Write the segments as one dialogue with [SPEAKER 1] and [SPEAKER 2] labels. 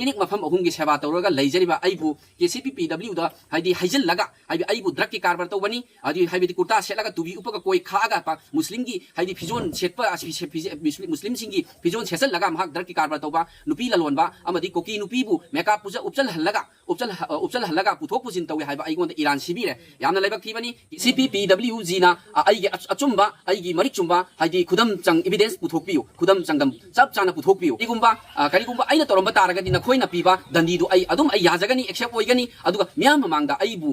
[SPEAKER 1] clinic मफम अहुम की सेवा तौरगा लेजरिबा आइबु KCPPW दा हाइदी हाइजल लगा हाइबी आइबु ड्रग की कारबार तौबनी आदि हाइबी कुर्ता सेटलगा तुबी उपगा कोई खागा मुस्लिम की हाइदी फिजोन सेटपा मुस्लिम सिंगी फिजोन सेसल लगा महक ड्रग की कारबार तौबा नुपी ललोनबा अमदी कोकी नुपीबु मेकअप पुजा उपचल हल्लगा पुथोक पुजिन तौवे हाइबा आइगोंद ईरान सिबिरे यामना लेबक थीबनी CPPW जीना आइगे अचुम्बा आइगी मरिक चुम्बा हाइदी खुदम चंग एविडेंस पुथोकपियु खुदम चंगदम सब चाना पुथोकपियु इगुम्बा करिगुम्बा आइना तोरंबा तारगदी नखोइना पीबा दंदीदु आई अदुम आई याजगनी एक्सेप्ट ओइगनी अदुगा म्याम ममांगदा आइबु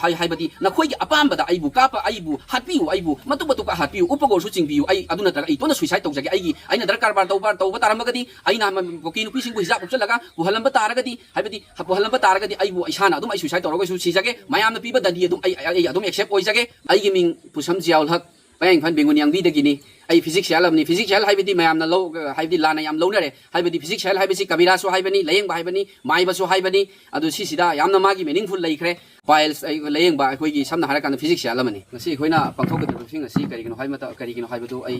[SPEAKER 1] हाइबदी नखोइगी अपामबदा आइबु कापा आइबु हातपियु आइबु मतुक हातपियु उपगोरसु चिंगपियु आई अदुना तरा आई तोना सुइसाइड तौजगे आइना दरकार बार तौबा तारमगदी आइना कोकी नुपी सिंगु हिजाब उपचलगा पुहलंबा तारगदी हाइबदी पुहलंबा तारगदी आइबु इसाना अदुम आई सुइसाइड तौरगसु सिजगे मयामना पीबा दंदी अदुम आई अदुम एक्सेप्ट ओइजगे आइगी मिंग पुसम जियाउल हक पयंग फन बेंगुनियांग बिदगिनी आई फिजिक्स यालबनी फिजिक्स याल हाइबदी मयामना लो हाइबदी लाना याम लौनरे हाइबदी फिजिक्स याल हाइबसी कबीरासु हाइबनी लेयंग हाइबनी माइबसु हाइबनी अदु सिसिदा यामना मागी मीनिंगफुल लेखरे पाइल्स लेयंग बा अखोइगी समना हारकान फिजिक्स यालमनी ngasi अखोइना पंगथोक सिंग ngasi करिगिनो हाइमता करिगिनो हाइबदु आई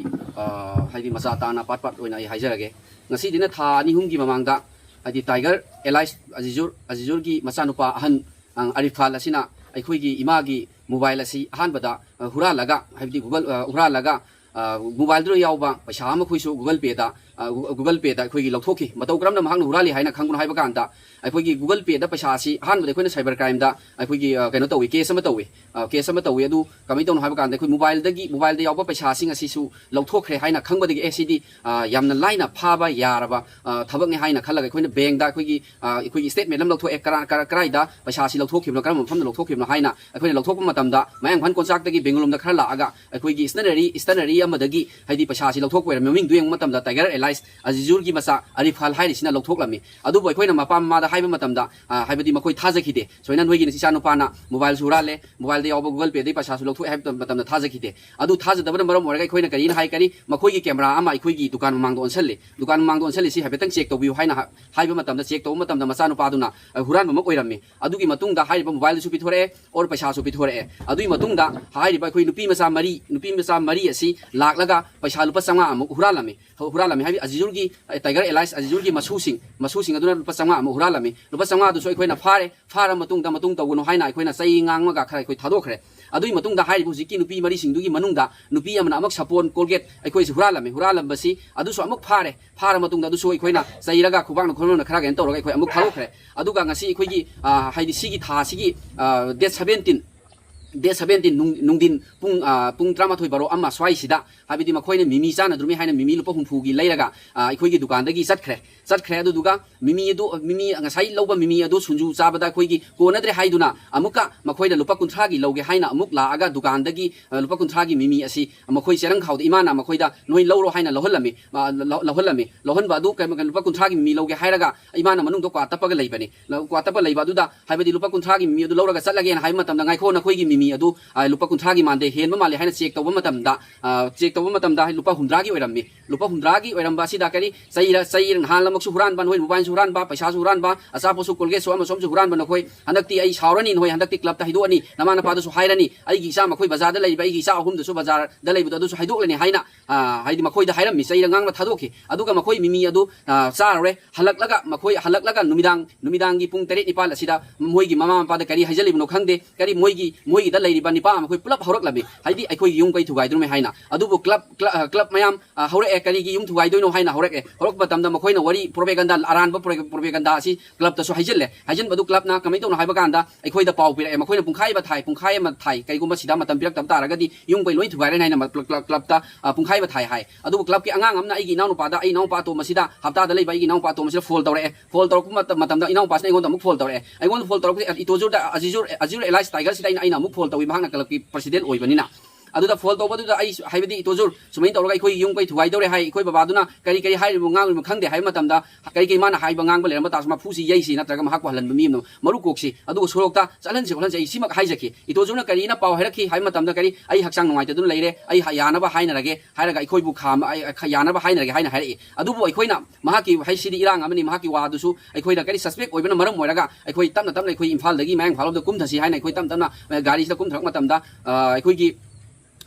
[SPEAKER 1] हाइदी मसा ताना पाट पाट ओइना आई हाइजरगे ngasi दिना था नि हुमगी ममांगदा हाइदी टाइगर एलाइस अजिजुर की मचानुपा अहन अरिफाल असिना अखोइगी इमागी मोबाइल असी अहानबदा हुरालगा हाइबदी गूगल हुरालगा मोबाइल दो यावबा पैसा अमा खोइसु गूगल पे दा अखोइगी लौथोखि मतौ करमना महंग हुराली हाइना खंगुन हाइबा कांदा अखोइगी गूगल पे दा पैसा असी अहानबदा अखोइना साइबर क्राइम दा अखोइगी कनो तौwi केस अमा तौwi अदु कमै तौन हाइबा कांदा अखोइ मोबाइल दा यावबा पैसा असिंग असिसु लौथोखरे हाइना खंगबदगी एसीडी यामना लाइना फाबा यारबा थबकने हाइना खलगा अखोइना बैंक दा अखोइगी स्टेटमेंट लम लौथो कराइदा पैसा असी लौथोखिबनो करम मफमदा लौथोखिबनो हाइना अखोइना लौथोकपा मतमदा मयंग फन कोनसाक्तगी बेंगलुरुमदा खरा लागा अखोइगी स्टनरी अमदगी हाइदी पैसा असी लौथोक वेर ममिंग दुयंग मतमदा टाइगर एलाइस अजिजुर की मसा अरिफाल हाइरिसिना लौथोकलमी अदुबो अखोइना मपा मादा हाइबा मतमदा हाइबदी मखोइ थाजखिदे सोइना नोइगी निसिसा नुपाना मोबाइल सुराले मोबाइल दे यावबो गूगल पे दे पैसा सु लौथो हाइबा मतमदा थाजखिदे अदु थाजदबना मरम ओरगा अखोइना करिना हाइ करी मखोइगी कैमरा अमा अखोइगी दुकान मांगदो ओनसले सि हाइबेतंग चेक तौबियु हाइना हाइबा मतमदा चेक तौ मतमदा मसा नुपादुना हुरान मक ओइरम्मी अदुगी मतुंगदा हाइबा मोबाइल सु पिथोरे और पैसा सु पिथोरे अदुई मतुंगदा हाइबा अखोइ नुपी मसा मरी असि लाखलगा पैसा लुपा चंगा अमुक हुरालमी हाइबी अजिजुर की टाइगर एलाइस अजिजुर की मसूसिंग अदुना लुपा चंगा अमुक हुरालमी लुपा चंगा अदुसु अखोइना फारा मतुंग तौगुनो हाइना अखोइना चै ngang खरा अखोइ थादोखरे अदुई मतुंगदा हाइबु हुजिकी नुपी मरी सिंगदुगी मनुंगदा नुपी अमना अमक सपोन कोलगेट अखोइ हुरालम्बसी अदुसु अमुक फारा मतुंगदा अदुसु अखोइना चैरगा खुबांग खोलना खरा गेन तौरगा अखोइ अमुक थादोखरे अदुगा ngasi अखोइगी हाइदि सिगी था सिगी डेट 17 नुंगदिन पुंग 13 बारो अमा स्वाइसिदा हाबिदि मखोइने मिमी चाना दुरमी हाइना मिमी लुपा हुंफुगी लैरगा अखोइगी दुकानदगी चटखरे अदुगा मिमी ngasai लौबा मिमी अदु सुंजु चाबदा अखोइगी कोनद्रे हाइदुना अमुका मखोइना लुपा 50 गी लौगे हाइना अमुक लागा दुकानदगी लुपा 50 गी मिमी असी मखोइ चेरंग खाउद इमाना मखोइदा नोइ लौरो हाइना लोहनबा अदु लुपा 50 गी मिमी लौगे हाइरगा इमाना मनुंग दो क्वातपगा लैबनी क्वातपा लैबा अदुदा हाइबदि लुपा 50 गी मिमी अदु लौरगा चटलगे हाइ मतमदा गाइखो नखोइगी मिमी अदु लुपा 50 गी मानदे हेनबा माले हाइना चेक तौबा मतमदा लुपा 100 गी ओइरम्मी लुपा 100 गी ओइरम्बा सिदा करी चैर नहान लमक सुहुरान बन होइ मोबाइल सुहुरान बा पैसा सुहुरान बा असा पोसु कोलगे सो अम सोम सुहुरान बन नखोइ हनक्ति आई सावरनी नहोइ हनक्ति क्लब ता हिदोनी नमाना पादसु हाइरनी आइगी इसा मखोइ बाजार दा लैबा आइगी इसा अहुम दसु बाजार दा लैबा दसु हाइदोकलनी हाइना हाइदि मखोइ दा हाइरम्मी चैर ngang थादोखि अदुगा मखोइ मिमी अदु चाररे हलक्लगा नुमिदांग गी पुंग 3 निपाल असिदा मोइगी ममा मपादा करी हाइजलिबनो खंगदे करी मोइगी दा लैरिबा निपा मखोइ पुलप हौरक्लबी हाइदि अखोइ युम कै थुगाइदुमे हाइना अदुबो क्लब मयाम हौरके करीगी युम थुगाइदोइनो हाइना हौरक मतमदा मखोइना वरी प्रोपेगेंडा अरानबा प्रोपेगेंडा असि क्लब तसु हाइजनबदु क्लबना कमेतौना हाइबा कांदा अखोइदा पाउ पिरे मखोइना पुंखाइ अमा थाइ कैगुम्बा सिदा मतम पिरक तब तारगदि युम कै लोइ थुगाइरेन हाइना क्लबता पुंखाइबा थाइ हाइ अदुबो क्लब की अंगांग अमना आइगी नाउनुपादा आई नाउपा तो मसिदा हप्तादा लैबा आइगी नाउपा तो मसिदा फोल तौरक मतमदा इनाउपासना अइगोंदा अमुक फोल तौरक अइगोंदा फोल तौरक इतोजुरदा अजिजुर एलाइस टाइगर सिदा आइना अमुक फोल तौइ महांगना क्लब की प्रेसिडेंट ओइबनिना अदुदा फोल तौबदुदा आई हाइबदि इतोजुर सुमैन तौरगा अखोइ युम कै थुगाइदौरे हाइ अखोइ बाबादुना करी हाइबो गांग खंगदे हाइ मतमदा करी माना हाइबा गांग लेरम तासमा फुसी यैसी नत्रगा महक हलन मीम मरु कोक्सी अदुगो सोरokta चलन जै सिमक हाइजकी इतोजुना करीना पाउ हाइरखी हाइ मतमदा करी आई हक्सांग नोंगाइतदुन लैरे आई यानबा हाइनरगे हाइरगा अखोइ बु खाम यानबा हाइनरगे हाइना हाइरई अदुबो अखोइना महकी हाइसिदि इरांग अमनि महकी वादुसु अखोइना करी सस्पेक्ट ओइबना मरम मोइरगा अखोइ तमना अखोइ इम्फाल दगी मयंग फालोद कुमथसी हाइना अखोइ तमना गाड़ी से कुमथरक मतमदा अखोइगी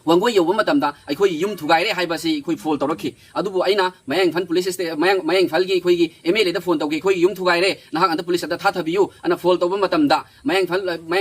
[SPEAKER 1] wangoi yobu matamda akhoi yum thugaire haibasi akhoi phone tawrakhi adubu aina mayang fan police station mayang falgi akhoi gi MLA da phone tawgi akhoi yum thugaire nahang anta police da thathabiyu ana phone tawba matamda mayang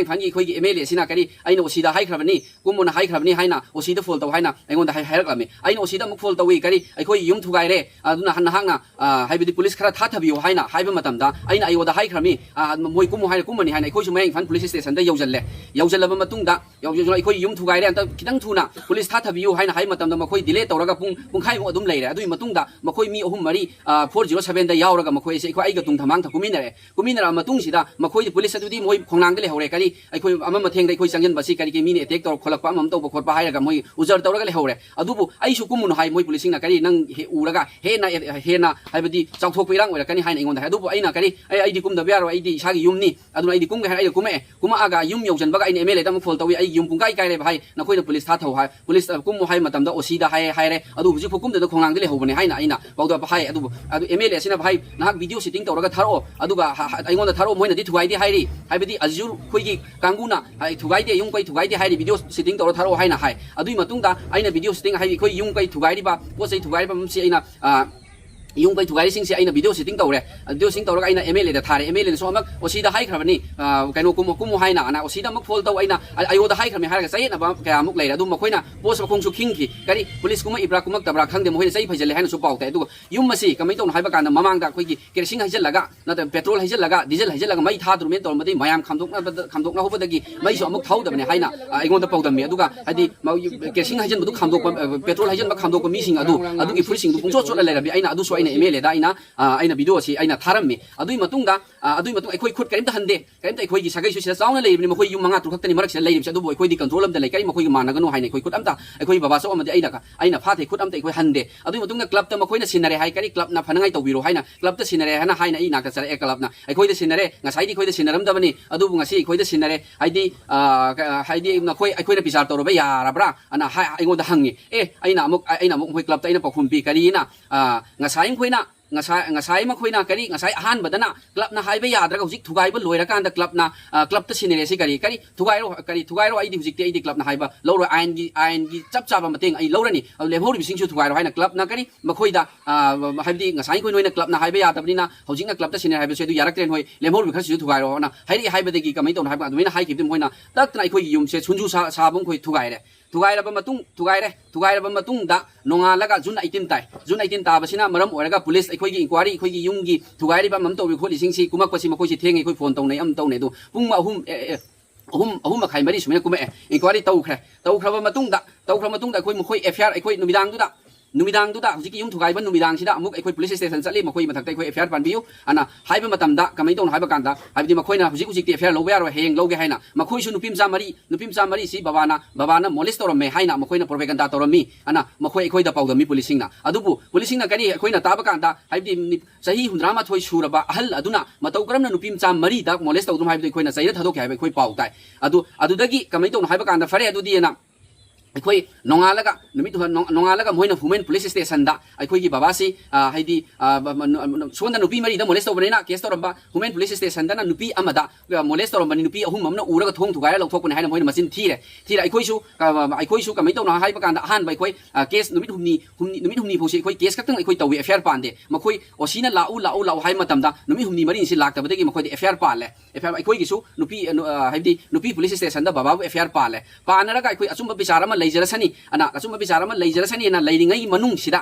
[SPEAKER 1] fan gi akhoi gi MLA sina kari aina osida haikrabani kumuna haikrabani haina osida phone taw haina aingonda hairaklami aina osida muk phone tawi kari akhoi yum thugaire aduna hanahanga haibidi police khara thathabiyu haina haiba matamda aina ayoda haikrami moi kumu haina kumani haina akhoi su mayang fan police station da yaujalle matungda yaujalle akhoi yum thugaire anta kitang thuna police thathabiyu haina hai matamda makhoi delay tawraga pungkhai mo adum leire adui matungda makhoi mi ahum mari 407 da yauraga makhoi se akhoi aiga tung thamang tha kuminara matung sida makhoi police adudi moi khongnang de le hore kari akhoi ama matheng dai khoi changjan basi kari ke mi ne attack tor kholakpa amam to khotpa hairaga moi ujar tawraga le hore adubu ai su kumun hai moi police na kari nang he uraga he na haibadi chawthok pirang oira kani haina ingon da adubu aina kari ai di kum da byaro ai di isagi yum ni aduna ai di kum ga ai kuma aga yum yaujan baga ai MLA da mu phol tawi ai yum pungkai kai re bhai na khoi police tha thau hai police kum hai matamda osida hai re adu buji phukum de khongang de le hobane haina aina bawda bhai adu MLA sina bhai nahak video shooting tawraga tharo aduga aingon da tharo moina di thugai di hairi haibadi azur khoigi kanguna ai thugai de yung kai thugai de hairi video shooting tawra tharo haina hai adui matungda aina video shooting hai khoi yung kai thugai di ba posai thugai ba msi aina yung kai thugai sing se aina video shooting tawre video shooting tawra aina MLA da thare MLA so amak osida hai khrabani kaino kum haina ana osida mak phol taw aina ayo da hai khrami haraga sai na ba kaya muk leira du makoina post ba khongsu khingki kari police kuma ibra kumak tabra khangde moina sai phajale haina so pawta du yum masi kamai taw haiba kana mamang da khoi gi kerosene haijal laga na petrol haijal laga diesel haijal laga mai tha durmen tol madi mayam khamdok na hobadagi mai so amuk thau da bane haina aingon da pawdam mi aduga hadi kerosene haijal bu khamdok petrol haijal ba khamdok mi sing adu gi fursing du pungso chot leira bi aina adu so MLA da aina video si aina tharammi adui matung akhoi khut karim da hande karim da akhoi gi sagai su sida chauna leibni makhoi yum manga turkhak tani marak sida leibni adu akhoi di control am da leikai makhoi gi managanu haina akhoi khut amta akhoi baba so amadi aina phathe khut amta akhoi hande adui matung da club ta makhoi na sinare hai kari club na phanangai tawbiro haina club ta sinare haina ina ka sare club na akhoi da sinare ngasai di khoi da sinaram da bani adu ngasi akhoi da sinare haidi akhoi na pisar tawro ba yarabra ana aingon da hangi aina amuk hoi club ta aina pakhum pi kari na ngasai khoina ngasai makhoina kari ngasai ahan badana club na haiba yadra hujik thugai ba loira kan da club ta sinere si kari thugai ro ai di hujik te ai di club na haiba loro ain gi chap chap mateng ai lorani lemhori bising chu thugai ro haina club na kari makhoida haibdi ngasai khoi noina club na haiba yadabni na hujik na club ta sinere haiba se du yarak tren hoi lemhori bi khasu thugai ro na hairi haiba de gi kamai ton haiba aduna hai ki dim hoina tak na khoi yum se chunju sa bung khoi thugai re thugai raba matung da nonga laga jun 18 ta basina maram oraga police akhoi gi inquiry akhoi gi yung gi thugai riba mam to bi kholi sing si kumak pasi makhoi si theng akhoi phone tong nei am tong nei du pung ma ahum makhai mari sumena kuma inquiry tau khra matung da akhoi makhoi FIR akhoi numidang du da hujiki yung thugai ban numidang sida amuk akhoi police station chali makhoi mathak tai khoi FIR pan biu ana haiba matam da kamai ton haiba kanda haibdi makhoi na hujik FIR lobe yaro heng loge haina makhoi su nupim sa mari si babana molest torom me haina makhoi na propaganda torom mi ana makhoi akhoi da pawda mi policing na adubu policing na kani akhoi na taba kanda haibdi sahi hundrama thoi suraba ahal aduna matau karamna nupim sa mari da molest tawdum haibdi akhoi na saira thadok haiba akhoi paw tai adudagi kamai ton haiba kanda fare adudi na akhoi nongalaga moina women police station da akhoi gi babasi haidi sonda nupi mari da molest obreina case toramba women police station da na nupi amada molest toramba nupi ahum amna uraga thong thugai la thokone haina moina machin thire akhoi su kamai tawna haiba kanda han bai khoi case numit humni phosi akhoi case katang akhoi tawi FIR pande makhoi osina lau hai matam da numit humni mari si lakta badegi makhoi FIR pale FIR akhoi gi su nupi police station da baba FIR pale panaraga akhoi asumba bichara ma leijarasani ana asumba bichara ma leijarasani na leiringai manung sida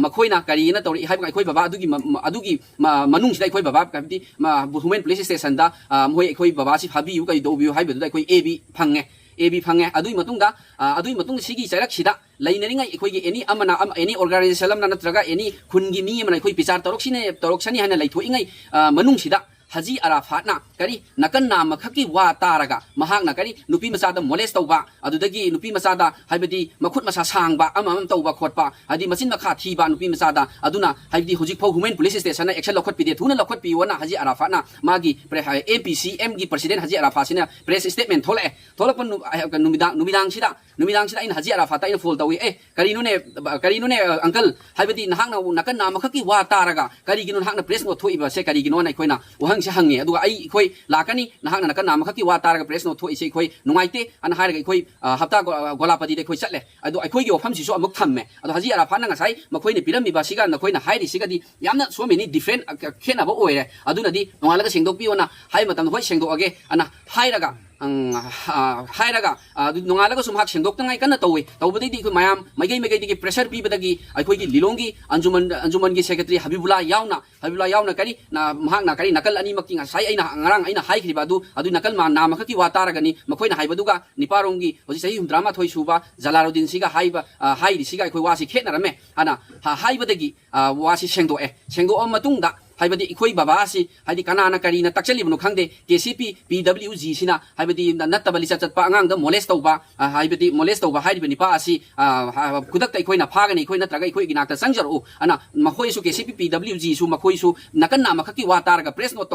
[SPEAKER 1] makhoi na kari na tori haiba akhoi baba adugi manung sida akhoi baba kabdi women police station da moi akhoi baba si phabi yu kai do bi haiba da akhoi AB phange adui matung sigi charak sida lainaringa akhoi gi any organization lam na natraga any khungi mi amana akhoi pichar toroksani hana laithoi ngai manung sida Haji Arafat na kari nakan na makhaki wa taraga mahak na kari nupi masada molest tawba adudagi nupi masada haibadi makhut masa sangba amam tawba khotpa hadi masin makha thiba nupi masada aduna haibdi hojik phau women police station na action lokhot pide thuna lokhot pi wona Haji Arafat na magi APCM gi president Haji Arafat sina press statement tholakpan numidang sida in Haji Arafat in full tawi kari nune uncle haibadi nahak na nakan na makhaki wa taraga kari ginun hak na press no thoi ba se kari ginon ai koina वाफम से हंगे अदुगा आई खोई लाकनी नहाक नकन नाम खकी वा तारगा press no थोइ से खोई नुंगाइते अन हारगा खोई हप्ता गोलापति दे खोई चले अदु अखोई वाफम सिसो अमुक थम्मे अदु हजी अराफाना ngasai मखोइने पिरमि बासिगा नखोइना हाइरि सिगदी यामना सोमेनि डिफरेंट खेनाबो ओइरे अदुनदी नोंगालगा सेंदोकपियोना हाइ मतम होय सेंदोअगे अना हाइरगा हाइरगा नोंगालगा सुम हाक सेंदोक्तंगाइ कन्ना तौवे तौबदैदि खो मायाम मैगै प्रेशर पीबदगी अखोइगी लिलोंगी अंजुमन की सेक्रेटरी हबीबुल्ला यावना करी ना महाक ना करी नकल अनि मक्की ngasai aina ngarang aina haikriba adu nakal ma nama khaki wa taragani makhoi na haibaduga niparongi hoji sahi 13 suba Jalaluddin siga haiba hairi siga khoi wasi khetnarame ana haibadagi wasi sengdo matungda हाइबदी इखोई बाबासी हाइदी कनाना करीना तक्चलिबनो खंगदे केसीपी पीडब्ल्यूजी सिना हाइबदी नत्तबली चचतपा अंगांगदा मोलेस तौबा हाइबदी मोलेस तौबा हाइबनी पासी खुदक्ता इखोइना फागनी इखोइ नत्रगा इखोइ गिनाक्ता संजरो अना मखोइसु केसीपी पीडब्ल्यूजी सु मखोइसु नकन नाम खकी वा तारगा प्रेस नोट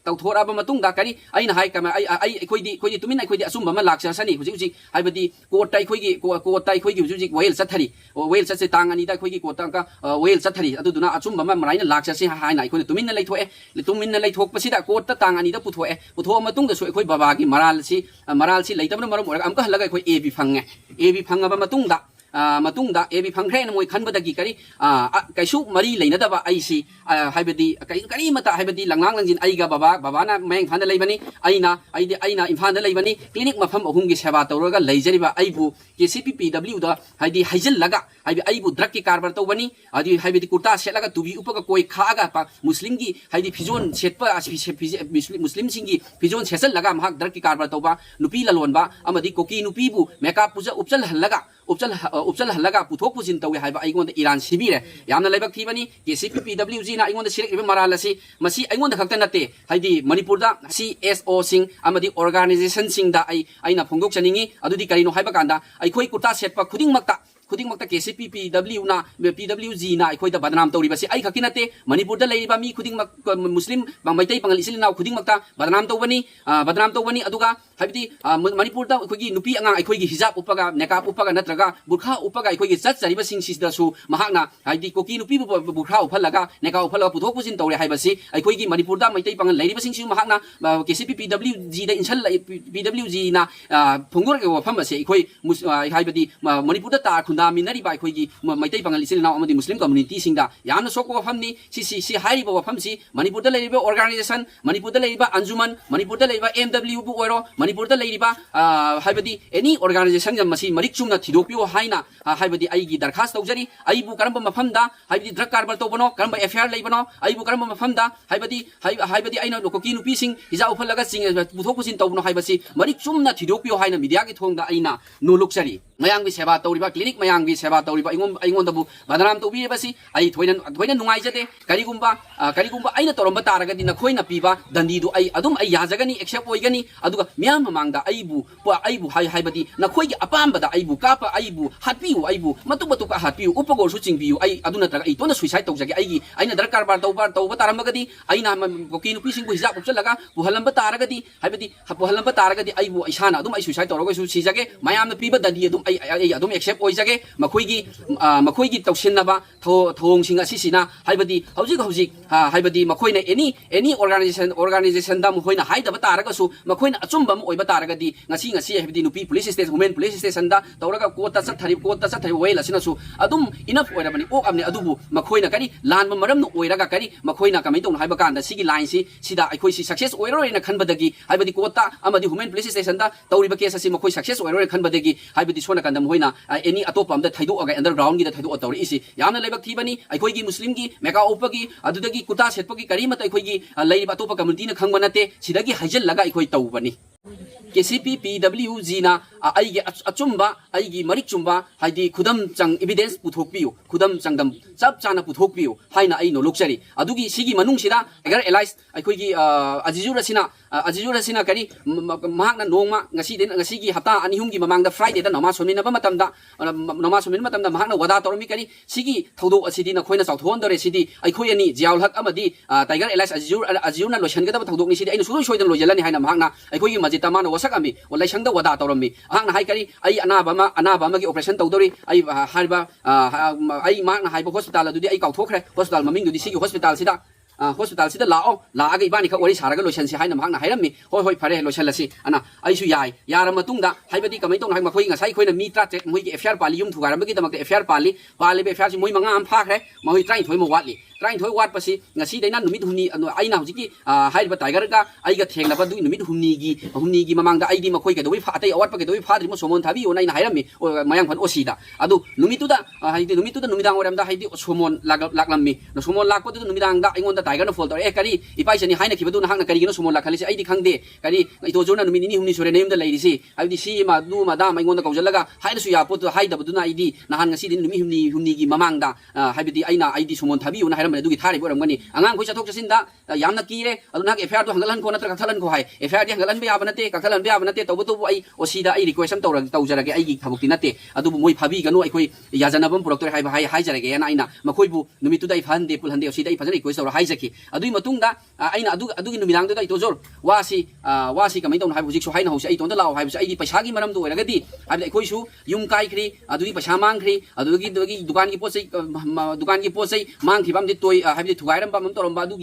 [SPEAKER 1] तौथोरबा मतुंगदा करी आइना हाइ कमा आई इखोइदी तुमिना इखोइदी असुम बमा लाक्सरसनी हुजी हाइबदी कोर्टा इखोइगी हुजी वेल चथरी वेल चसे तांगनीदा इखोइगी कोर्टा का वेल चथरी अदुदुना असुम बमा मराइना लाक्सरसि हाइना कोई तुमिन लेथोए कोर्ट तांगानी पुथो अखोई बाबा की मराल से लेतबन मरम अमका हलगा अखोई एबी फंगे एबी फंगबा एबी फंग्रे मोय खनबदगी करी कैसु मरी लेनदबा आइसी हाइबदी करी मता हाइबदी लंगांग लंजिन आइगा बाबाना मयंग फान लेबनी आइना इम्फान लेबनी क्लिनिक मफम अहुंगी सेवा तौरगा लेजरिबा आइबु केसीपी पीडब्ल्यू दा हाइदी हाइजल लगा हाइबी आइबु ड्रग की कारबार तौबनी आदि हाइबदी कुर्ता सेलगा तुबी उपगा कोई खागा मुस्लिम की हाइदी फिजोन सेटपा मुस्लिम सिंगी फिजोन सेसल लगा महक ड्रग की कारबार तौबा नुपी ललोनबा अमदी कोकी नुपीबु मेकअप पुजा उपचल हल्लगा पुथोक पुजिन तौवे हाइबा आइगोंद ईरान सिबिरे यामना लेबक थीबनी केसीपी पीडब्ल्यूजी ना आइगोंद सिरेक मराल असी मसी आइगोंद खक्ता नते हाइदी मणिपुरदा सीएसओ सिंग अमदी ऑर्गेनाइजेशन सिंग दा आइना फोंगोक चनिंगी अदुदी करिनो हाइबा कांदा आइखोइ कुर्ता सेटपा खुदिंगमक्ता केसीपी पीडब्ल्यूजी ना अखोइदा बदनाम तौरिबसी आई खकी नते मणिपुरदा लेरिबा मी खुदिंगमक मुस्लिम मैतै पंगल इसिलिनाव खुदिंगमक्ता बदनाम तौबनी अदुगा हाइबदी मणिपुरदा अखोइगी नुपी अंगा अखोइगी हिजाब उपगा नेकाब उपगा नत्रगा बुरखा उपगा अखोइगी चरिबा सिंगसिदसु महाकना हाइबदी कोकी नुपी बुरखा उपलगा नेका उपलगा पुथोक पुजिन तौरे हाइबसी अखोइगी मणिपुरदा मैतै पंगल लेरिबा सिंगसु महाकना केसीपी पीडब्ल्यूजी दा इंसल पीडब्ल्यूजी ना फोंगोरगे वफम से अखोइ हाइबदी मणिपुरदा ता खुंदामिनरी बाय खोइगी मैतै पंगल इसिलिनाव अमदी मुस्लिम कम्युनिटी सिंगदा यामना सोको वफमनी सी हाइरिबा वफमसी मणिपुरदा लेरिबा ऑर्गेनाइजेशन मणिपुरदा लेरिबा अंजुमन मणिपुरदा लेरिबा एमडब्ल्यू बु ओइरो मणिपुरदा लेरिबा हाइबदी एनी ऑर्गेनाइजेशन जम मसी मरिक चुमना थिदोपियो हाइना हाइबदी आइगी दरखास्त तौजरी आइबु करम मफमदा हाइबदी ड्रग कारबार तौबनो करम एफआईआर लेबनो आइबु करम मफमदा हाइबदी आइना कोकी नुपी सिंग हिजा उफलगा सिंग पुथोक पुसिन तौबनो हाइबसी मरिक चुमना थिदोपियो हाइना मीडिया की थोंगदा आइना नोलुकचरी मयांगी सेवा तौरिबा क्लिनिक मयांगी सेवा तौरिबा अइगोंदबु बदनाम तौबिबसी आई थोइना नुंगाइजते करिगुंबा आइना तौरंबा तारगदि नखोइना पीबा दंदीदु अदुम याजगनी एक्सेप्ट ओइगनी अदुगा म्याम ममांगदा आइबु हाइबदी नखोइगी अपामबदा आइबु कापा आइबु हाटपियु आइबु मतु का हाटपियु उपगोरसु चिंगबियु आई अदु नत्रगा आई तोना सुसाइड तौजगे आइना दर कारबार तौबा तारमगदी आइना कोकी नुपी सिंगु हिजाब उपचलगा पुहलंबा तारगदी हाइबदी पुहलंबा तारगदी आइबु इसाना अदुम आई सुसाइड तौरगसु सिजगे मयामना पीबा दंदी अदुम अदुम एक्सेप्ट ओइजगे मखोइगी तौसिनबा थोंसिंग असिसिना हाइबदी हौजिक हाइबदी मखोइना एनी ऑर्गेनाइजेशन दा मखोइना हाइदबा तारगसु मखोइना अचुंबम ओइबा तारगदी ngasi हाइबदी नुपी police station women police station दा तौरगा कोर्टा चथरी वेल असिनासु अदुम इनफ ओइरबनी ओक अमने अदुबु मखोइना करी लानबा मरम ओइरगा करी मखोइना कमै तौन हाइबा कांदा सिगी लाइन सिदा अखोइ सि सक्सेस ओइरोइना खनबदगी हाइबदी कोर्टा अमदी वुमेन पुलिस स्टेशन दा तौरिबा केस असि मखोइ सक्सेस ओइरोइना खनबदगी हाइबदी सोना कंदम होइना एनी अतोप अमदा थैदोअगा अंडरग्राउंड गी दा थैदो तौरि इसी यामना लेबक थीबनी अखोइगी मुस्लिम गी मेका उपगी अदुदगी कुता सेटपगी करीमत अखोइगी लेइबा अतोप कम्युनिटी न खंगबा नते सिदगी हाइजल लगा अखोइ तौबनी केसीपी पीडब्ल्यूजी ना आइगे अचुंबा आइगी मरिक चुंबा हाइदी खुदम चंग एविडेंस पुथोकपियो खुदम चंगदम सब चाना पुथोकपियो हाइना आई नो लोकचरी अदुगी सिगी मनुंगसिदा एगर एलाइस अखोइगी अजिजु रसिना करी महाकना Nongma ngasi hafta anihum gi mamang da Friday da nama somina ba matamda mahakna wada tormi kari sigi thodo asidi na khoina chawthon dore sidi ai khoi ani jiaul hak amadi Tiger Elias azur na loishan ga da thodok ni sidi ai sulu soidan lojalani haina mahakna ai khoi gi majita man wasak ami walai sang da wada tormi ahang hai kari ai anaba ma gi operation tawdori ai harba ai mahakna hai hospital adudi ai kauthokre hospital maming dudi sigi hospital sida hospital sida laaga ibani kha wari saraga lotion si haina mahang na hairami hoi phare lotion lasi ana aisu yai yara matungda haibadi kamai tong hai makhoi ngasai khoina mi tra check moi ki FR pali yum thugaram gi damak FR pali be FR si moi manga am phakre moi trai thoi mo watli trai thoi wat pasi ngasi daina numit humni aina hujiki haiba tiger ga aiga thengna ba du numit humni gi mamang da aidi makhoi ke doi pha atai awat pa ke doi phadri mo somon thabi ona ina hairami mayang phan osida adu numituda haidi numituda numidang oram da haidi somon laklammi no somon lakpo du numidang da ingon da tiger no folder e kari ipai sani haina khibadu na hangna kari no somon lakhali si aidi khangde kari ito jona numini ni humni sore neum da leiri si haidi si ma du ma da ma ingon da kaujalaga haina su ya pot haida buduna aidi na han ngasi din numi humni gi mamang da haibidi aina aidi somon thabi ona hairam du gi thari boram gani angang khoi chathok chasin da yamna kire aduna ke FR do hangalan ko natra kathalan ko hai FR di hangalan be abanate kathalan be abanate tawbu ai osida ai request am tawjarage ai gi thabukti nate adu moi phabi ganu ai khoi yajanabam puraktor hai jarage na aina makhoi bu numitu dai phande pul hande osida ai phajana request tawra hai jaki adui matung da aina adu gi numidang da ito jor wasi kamai tawna hai bujik so haina hosi ai tonda lao hai ai di paisa gi maram do ragadi ai khoi su yum kai khri adu gi paisa mang khri adu gi dukan gi posai mang khibam di toi hai di thugairam bam torom ba adu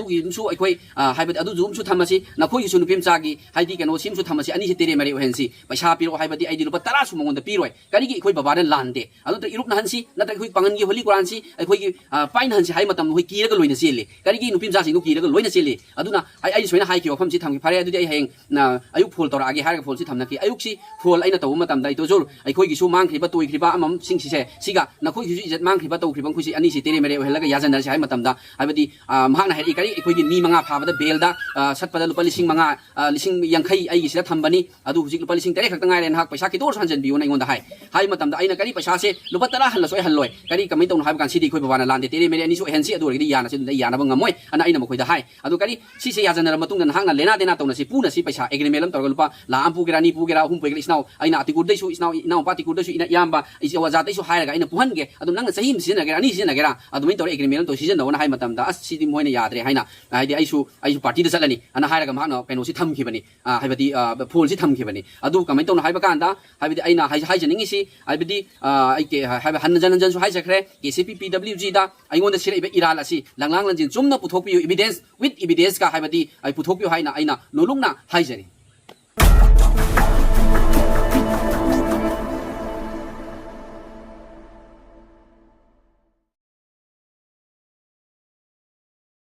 [SPEAKER 1] gi su ai khoi hai adu zum su thamasi na khoi gi su nupim chagi hai di keno sim su thamasi ani si tere mari ohensi paisa piro hai badi ai di lupa tara su mongon da piroi kani gi khoi baba na lande adu ta irup na hansi na ta khoi pangan gi holi quran si ai khoi gi pain hansi hai matam hoi ki ga loina sele kani gi nupim cha sing ki ga loina sele aduna ai soina hai ki ofam si thamki phare adu ai heng na ayuk phol tora agi har ga phol si thamna ki ayuk si phol aina tawu matam dai to jor ai khoi gi su mang khri ba toi khri ba amam sing si se siga na khoi gi su ijat mang khri ba to khri bang khoi si ani si tere mere ohela ga yajan dar si hai matam da hai badi mahang na heri kari khoi gi mi manga pha ba da bel da sat pa da lupa lising manga lising yangkhai ai gi sida thambani adu hujik lupa lising tere khak ngai ren hak paisa ki dor sanjan bi ona ingon da hai matam da aina kari paisa se lupa tara hal soi hal loi kari kamai tong hai kan sidi khoi ba na lande tere mere ani so hen si adu ri yana se da yana bang ngamoi ana aina mo khoi da hai adu kari si se yajan dar matung da hang na lena dena tong na si pu na si paisa agreement lam tor lupa la am pu gera ni pu gera hum pu gera isnau aina ati gur dai su isnau ina pa ti gur dai su ina yamba isi wa za dai su hai ga aina puhan ge adu nang sahim si na gera ani si na gera adu min tor agreement lam to si jan da ona hai matam da as si di moina yadre haina hai di ai su party da salani ana hai ga ma na peno si tham ki bani hai badi phol si tham ki bani adu kamai tong hai ba kan da hai badi aina hai janing si hai badi ai ke hai ba han jan su hai jakre KCP PWG da ai ngon da sire be iral asi langlang lanjin chumna puthok pi evidence with evidence ka hai badi ai puthok pi hai na aina nolung na hai jani